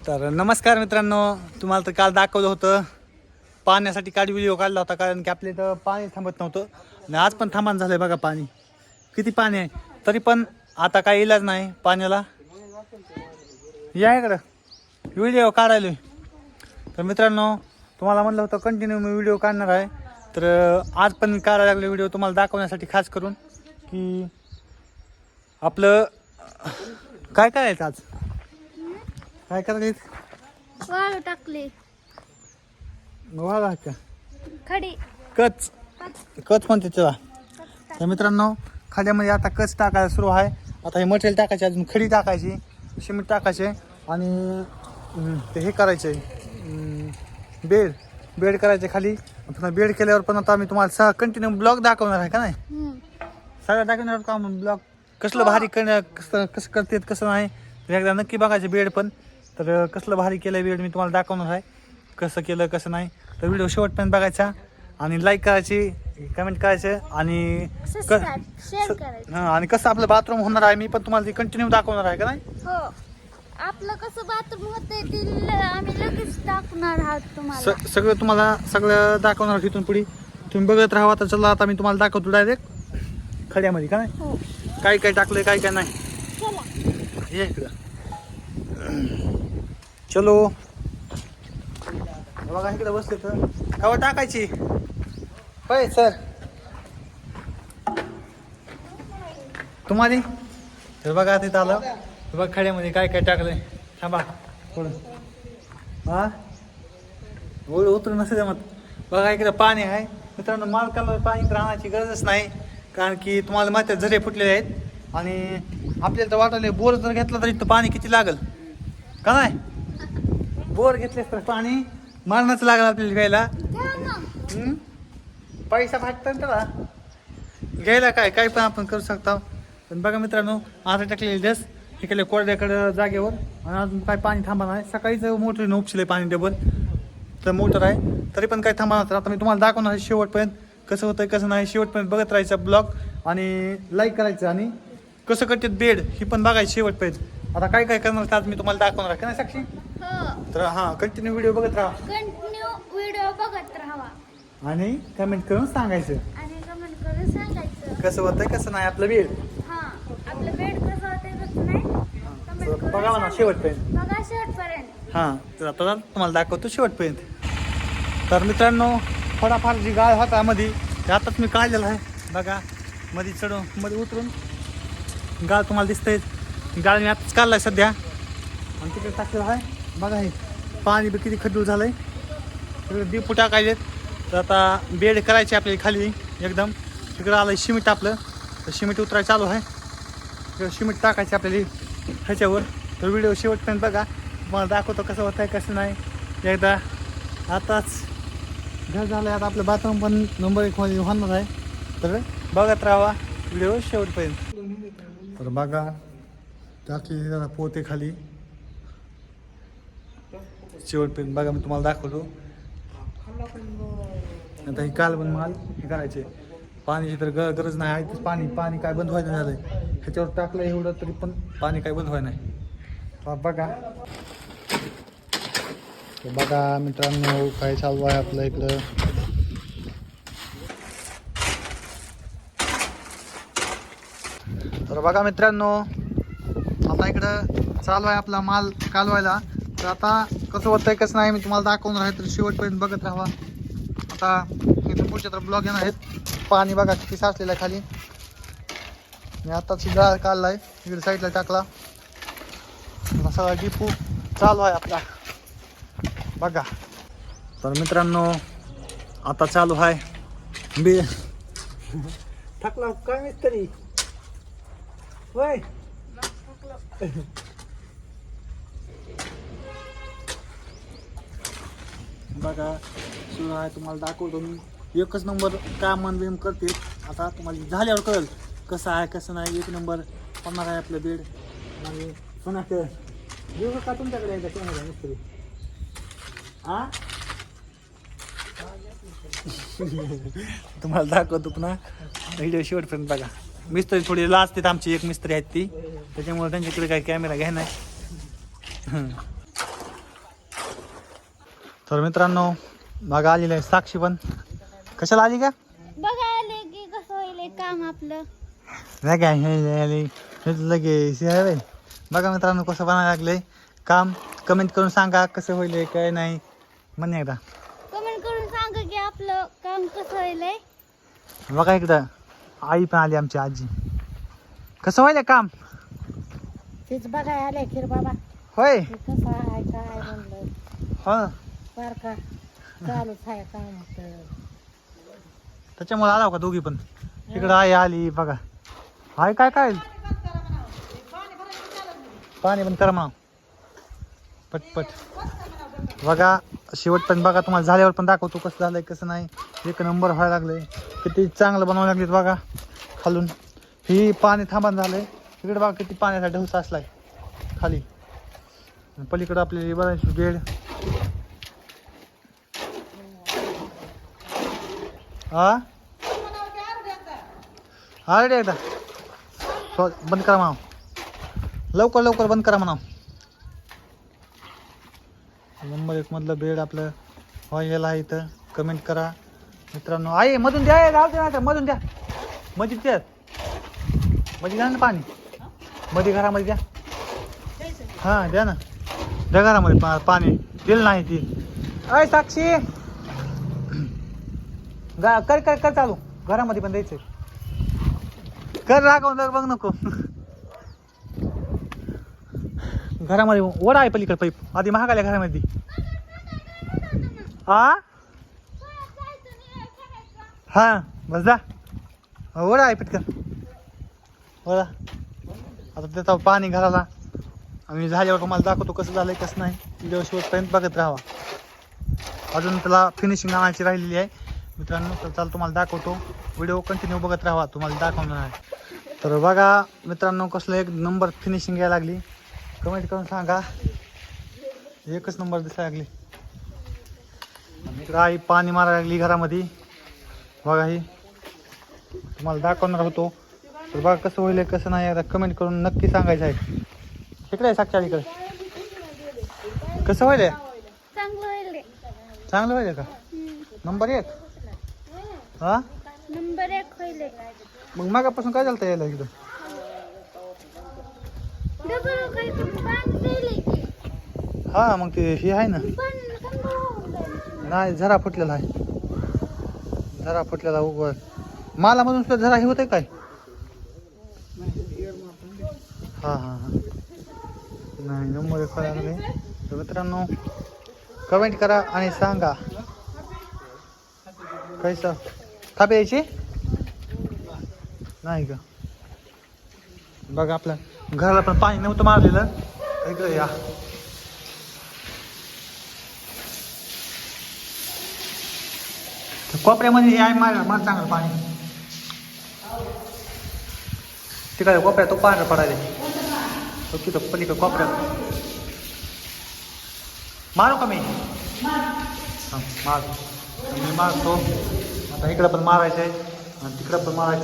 तर नमस्कार मित्रांनो, तुम्हाला तर काल दाखवलं होतं पाण्यासाठी काल व्हिडिओ काढला होता, कारण की आपल्या इथं पाणी थांबत नव्हतं आणि आज पण थांबण झालंय. बघा पाणी किती पाणी आहे, तरी पण आता काही इलाज नाही पाण्याला. या इकडं व्हिडिओ काढायला. तर मित्रांनो, तुम्हाला म्हणलं होतं कंटिन्यू मी व्हिडिओ काढणार आहे, तर आज पण मी काढायला लागलो व्हिडिओ तुम्हाला दाखवण्यासाठी, खास करून की आपलं काय करायचं आज, काय करायचं. वाळू टाकली वाळा का खडी कच कच म्हणते त्याला. तर मित्रांनो, खाड्यामध्ये आता कच टाकायला सुरू आहे. आता हे मटेरियल टाकायचे, अजून खडी टाकायची, सिमेंट टाकायचे आणि ते हे करायचे बेड करायचे खाली. पुन्हा बेड केल्यावर पण आता मी तुम्हाला कंटिन्यू ब्लॉग दाखवणार आहे का नाही, सगळं दाखवणार का ब्लॉग कसलं भारी कसं करतात कसं नाही. तर एकदा नक्की बघायचे बेड पण. तर कसलं भारी केलं बेड मी तुम्हाला दाखवणार आहे, कसं केलं कसं नाही. तर व्हिडिओ शेवटपर्यंत बघायचा आणि लाईक करायची, कमेंट करायचं आणि आणि कसं आपलं बाथरूम होणार आहे मी पण तुम्हाला कंटिन्यू दाखवणार आहे का नाही. हो, आपलं कसं बाथरूम होतंय ते आम्ही लगेच टाकणार आहोत तुम्हाला. सगळं तुम्हाला सगळं दाखवणार तिथून पुढे. तुम्ही बघत राहा. आता चला, आता मी तुम्हाला दाखवतो डायरेक्ट खड्यामध्ये का नाही. हो, काय काय टाकलंय काय काय नाही. चला ये इकडं, चलो. बघा इकडे बसले तर कवा टाकायची. होय सर तुम्हाला. तर बघा तिथं आलं, बघा खड्यामध्ये काय काय टाकलंय. थांबा थोडं, हा ओढ उतरून नसेल मग. बघा इकडे पाणी आहे मित्रांनो. मालकाला पाणी राहण्याची गरजच नाही, कारण की तुम्हाला माहिती आहे झरे फुटलेले आहेत आणि आपल्याला तर वाटले बोर जर घेतला तर इथं पाणी किती लागल का नाही. बोर घेतलेस तर पाणी मारणाच लागल आपल्याला घ्यायला. पैसा भागतात त्याला घ्यायला, काय पण आपण करू शकता. पण बघा मित्रांनो, आता टाकलेली डस इकडे कोरड्याकडं जागेवर आणि अजून काय पाणी थांबा नाही. सकाळीच मोटरीनं उपशिले पाणी डबल, तर मोटर आहे तरी पण काय थांबा. तर आता मी तुम्हाला दाखवणार आहे शेवटपर्यंत कसं होतंय कसं नाही. शेवटपर्यंत बघत राहायचं ब्लॉग आणि लाईक करायचं आणि कसं करतात बेड ही पण बघायची शेवटपर्यंत. आता काय काय करणार आज मी तुम्हाला दाखवणार आहे का नाही साक्षी. तर हां, कंटिन्यू व्हिडिओ बघत राहा, कंटिन्यू व्हिडिओ बघत राहावा आणि कमेंट करून सांगायचं आणि कमेंट करून सांगायचं कसं होतंय कसं नाही आपलं बेड. हा, आपलं बेड कसं होतंय कसं नाही कमेंट करून बघा ना शेवटपर्यंत. बघा शेवटपर्यंत. हां, तर आता तुम्हाला दाखवतो शेवटपर्यंत. तर मित्रांनो, थोडाफार जी गाळ होता मध्ये ते आताच मी काढलेला आहे. बघा मध्ये चढून मध्ये उतरून गाळ तुम्हाला दिसतंय. गाळ मी आताच काढला आहे सध्या आणि तिकडे टाकलेलं आहे. बघा हे पाणी बी किती खड्डूळ झालं आहे. तिकडे डिपू टाकायचे. तर आता बेड करायचे आपल्याला खाली एकदम. तिकडं आलं सिमेंट आपलं, तर सिमेंट उतरायचं चालू आहे. तिकडं सिमेंट टाकायचे आपल्याला ह्याच्यावर. तर व्हिडिओ शेवटपर्यंत बघा, तुम्हाला दाखवतो कसं होतं आहे कसं नाही. एकदा आताच घर झालं आहे, आता आपलं बाथरूम पण नंबर 1 मध्ये होणार आहे. तर बघत राहावा व्हिडिओ शेवटपर्यंत. तर बघा टाकलेली जरा पोते खाली शेवटपर्यंत बघा, मी तुम्हाला दाखवतो. आता ही काल पण माल हे करायचे, पाण्याची तर गरज नाही आहे. पाणी काय बंद व्हायचं झालंय. ह्याच्यावर टाकलं एवढं तरी पण पाणी काय बंद व्हायला नाही. बघा, बघा मित्रांनो काय चालू आहे आपलं इकडं. तर बघा मित्रांनो, आता इकडं चालू आहे आपला माल कालवायला. तर आता कसं होतंय कसं नाही मी तुम्हाला दाखवणार आहे, तर शेवटपर्यंत बघत राहावा. आता इथून पुढच्या तर ब्लॉग येणार आहेत. पाणी बघा किती साचलेलं आहे खाली. मी आताच गाळ काढला आहे, इकडे साईडला टाकला. सगळा डिपू चालू आहे आपला बघा. तर मित्रांनो, आता चालू आहे बे टाकला काय मिस्त्री होय. बघा सुरू आहे, तुम्हाला दाखवतो मी. एकच नंबर काम बिम करते. आता तुम्हाला झाल्यावर कळेल कसं आहे कसं नाही. 1 नंबर पडणार आहे आपलं बेड. आणि पुन्हा येऊ का तुमच्याकडे एकदा कॅमेरा मिस्त्री. हां तुम्हाला दाखवतो पुन्हा व्हिडिओ शेवटपर्यंत बघा. मिस्त्री थोडी लाजतात आमची, एक मिस्त्री आहेत ती, त्याच्यामुळे त्यांच्याकडे काही कॅमेरा घ्या नाही. तर मित्रांनो बघा आलेलं आहे साक्षी पण. कशाला आली का? बघायला की कसं होईल काम आपलं. नाही काय हे लगेच हे आहे. बघा मित्रांनो कसं बनायला लागलंय काम. कमेंट करून सांगा कसं होईल काय नाही म्हणे एकदा. कमेंट करून सांगा की आपलं काम कसं होईल. बघा एकदा आई पण आली आमची आजी. कसं व्हायला काम? तेच बघाय आले खीर बाबा होय हे कसं आहे काय म्हणलं हा फार का चालूच आहे काम त्याच्यामुळे आला का दोघी पण. इकडं आई आली बघा. आई काय काय पाणी पण करा म्हणा पटपट. बघा शेवट पण बघा तुम्हाला झाल्यावर पण दाखवतो कसं झालंय कसं नाही. एक नंबर व्हायला लागलंय. किती चांगलं बनवायला लागलेत बघा. खालून ही पाणी थांबण झालंय. इकडे बघा किती पाण्याचा ढवसा असलाय खाली. पलीकडं आपली बराचशी बेड. हा अरे एकदा बंद करा म्हणा. लवकर लवकर बंद करा म्हणा. नंबर 1 मधलं बेड आपलं व्हायला आहे इथं. कमेंट करा मित्रांनो. आई मधून द्या राहू दे ना मधून द्या. मध्ये द्या मध्ये द्या ना पाणी. मध्ये घरामध्ये द्या. हां द्या ना द्या घरामध्ये पाणी दिलं नाही ती. अय साक्षी कर कर कर चालू. घरामध्ये पण द्यायचंय. कर रागवलं बघ नको. घरामध्ये ओढा आहे पलीकडे पाईप आधी महागाल्या घरामध्ये. हा बस जा ओढा आहे पटकन ओढा. आता त्याचा पाणी घराला आम्ही झाल्यावर तुम्हाला दाखवतो कसं झालंय कसं नाही. व्हिडिओ शेवटपर्यंत बघत राहावा. अजून त्याला फिनिशिंग आणायची राहिलेली आहे मित्रांनो. तर चाल तुम्हाला दाखवतो. व्हिडिओ कंटिन्यू बघत राहावा तुम्हाला दाखवणार आहे. तर बघा मित्रांनो कसलं एक नंबर फिनिशिंग यायला लागली. कमेंट करून सांगा. एकच नंबर दिसायला लागली. इकडं आई पाणी मारायला लागली घरामध्ये बघा. ही तुम्हाला दाखवणार होतो. तर बघा कसं होईल कसं नाही आता कमेंट करून नक्की सांगायचं आहे. इकडे आहे साक्षी इकडे. कसं होईल चांगलं होईल. चांगलं होईल का? नंबर 1 हा नंबर 1 होईल. मग मागापासून काय झालं यायला इकडं? डबल काही पाणी दिले की हा मग ते हे आहे ना. पण नाही झरा फुटलेला आहे. झरा फुटलेला उघड मालामधून सुद्धा झरा हे होतंय काय? हां हां हां नाही नंबर 1 व्हायला लागले. तर मित्रांनो कमेंट करा आणि सांगा कैसा थाप यायची नाही का. बघा आपल्या घराला पण पाणी नव्हतं मारलेलं. इकडे या कोपऱ्यामध्ये आहे मार चांगलं पाणी. तिकडे कोपऱ्यात तो पाणी पडायला तो तिथं पलीकडे कोपऱ्यात. मारू का मी? हां मार मी मारतो. आता इकडं पण मारायचं आहे आणि तिकडं पण मारायचं आहे.